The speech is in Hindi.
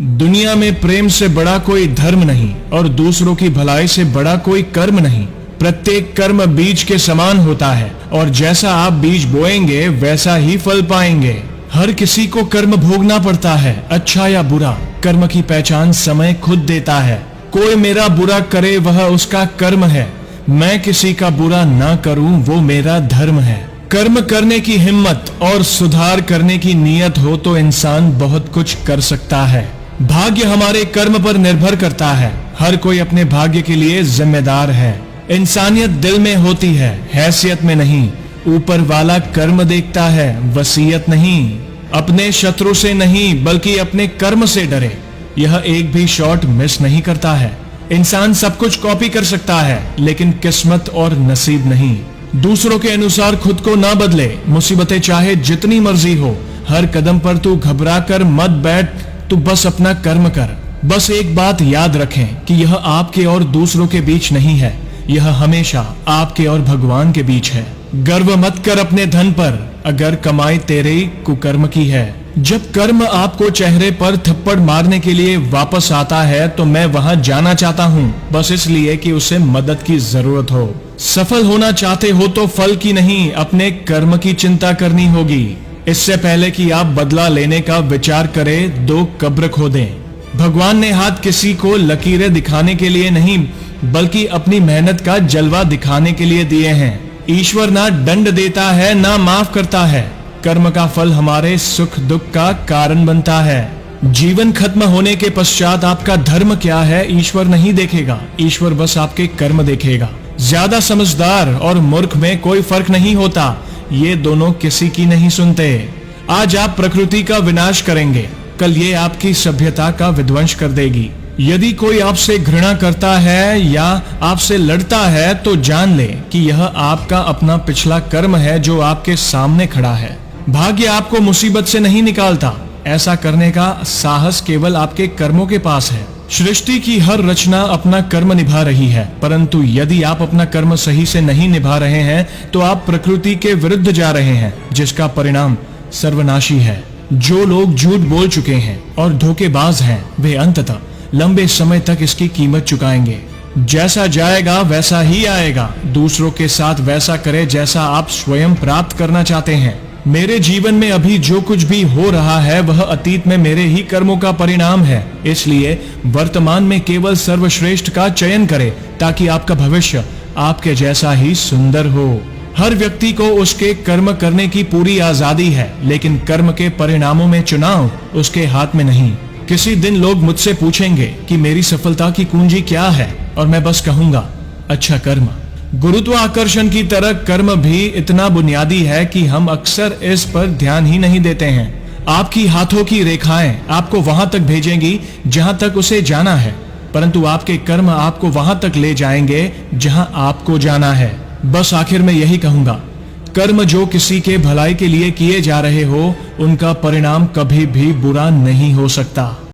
दुनिया में प्रेम से बड़ा कोई धर्म नहीं और दूसरों की भलाई से बड़ा कोई कर्म नहीं। प्रत्येक कर्म बीज के समान होता है और जैसा आप बीज बोएंगे वैसा ही फल पाएंगे। हर किसी को कर्म भोगना पड़ता है, अच्छा या बुरा। कर्म की पहचान समय खुद देता है। कोई मेरा बुरा करे वह उसका कर्म है, मैं किसी का बुरा ना करूं वो मेरा धर्म है। कर्म करने की हिम्मत और सुधार करने की नीयत हो तो इंसान बहुत कुछ कर सकता है। भाग्य हमारे कर्म पर निर्भर करता है। हर कोई अपने भाग्य के लिए जिम्मेदार है। इंसानियत दिल में होती है, हैसियत में नहीं। ऊपर वाला कर्म देखता है, वसीयत नहीं। अपने शत्रु से नहीं बल्कि अपने कर्म से डरे। यह एक भी शॉट मिस नहीं करता है। इंसान सब कुछ कॉपी कर सकता है लेकिन किस्मत और नसीब नहीं। दूसरों के अनुसार खुद को ना बदले, मुसीबतें चाहे जितनी मर्जी हो। हर कदम पर तू घबरा कर मत बैठ, तू बस अपना कर्म कर। बस एक बात याद रखें कि यह आपके और दूसरों के बीच नहीं है, यह हमेशा आपके और भगवान के बीच है। गर्व मत कर अपने धन पर, अगर कमाई तेरे कुकर्म की है। जब कर्म आपको चेहरे पर थप्पड़ मारने के लिए वापस आता है तो मैं वहां जाना चाहता हूं, बस इसलिए कि उसे मदद की जरूरत हो। सफल होना चाहते हो तो फल की नहीं, अपने कर्म की चिंता करनी होगी। इससे पहले कि आप बदला लेने का विचार करें, 2 कब्र खोदें। भगवान ने हाथ किसी को लकीरें दिखाने के लिए नहीं बल्कि अपनी मेहनत का जलवा दिखाने के लिए दिए हैं। ईश्वर ना दंड देता है ना माफ करता है। कर्म का फल हमारे सुख दुख का कारण बनता है। जीवन खत्म होने के पश्चात आपका धर्म क्या है ईश्वर नहीं देखेगा, ईश्वर बस आपके कर्म देखेगा। ज्यादा समझदार और मूर्ख में कोई फर्क नहीं होता, ये दोनों किसी की नहीं सुनते। आज आप प्रकृति का विनाश करेंगे, कल ये आपकी सभ्यता का विध्वंस कर देगी। यदि कोई आपसे घृणा करता है या आपसे लड़ता है तो जान ले कि यह आपका अपना पिछला कर्म है जो आपके सामने खड़ा है। भाग्य आपको मुसीबत से नहीं निकालता, ऐसा करने का साहस केवल आपके कर्मों के पास है। सृष्टि की हर रचना अपना कर्म निभा रही है, परंतु यदि आप अपना कर्म सही से नहीं निभा रहे हैं तो आप प्रकृति के विरुद्ध जा रहे हैं, जिसका परिणाम सर्वनाशी है। जो लोग झूठ बोल चुके हैं और धोखेबाज हैं, वे अंततः लंबे समय तक इसकी कीमत चुकाएंगे। जैसा जाएगा वैसा ही आएगा। दूसरों के साथ वैसा करें जैसा आप स्वयं प्राप्त करना चाहते हैं। मेरे जीवन में अभी जो कुछ भी हो रहा है वह अतीत में मेरे ही कर्मों का परिणाम है। इसलिए वर्तमान में केवल सर्वश्रेष्ठ का चयन करें ताकि आपका भविष्य आपके जैसा ही सुंदर हो। हर व्यक्ति को उसके कर्म करने की पूरी आजादी है, लेकिन कर्म के परिणामों में चुनाव उसके हाथ में नहीं। किसी दिन लोग मुझसे पूछेंगे कि मेरी सफलता की कुंजी क्या है और मैं बस कहूंगा, अच्छा कर्म। गुरुत्वाकर्षण की तरह कर्म भी इतना बुनियादी है कि हम अक्सर इस पर ध्यान ही नहीं देते हैं। आपकी हाथों की रेखाएं आपको वहां तक भेजेंगी जहां तक उसे जाना है, परंतु आपके कर्म आपको वहां तक ले जाएंगे जहां आपको जाना है। बस आखिर में यही कहूंगा, कर्म जो किसी के भलाई के लिए किए जा रहे हो, उनका परिणाम कभी भी बुरा नहीं हो सकता।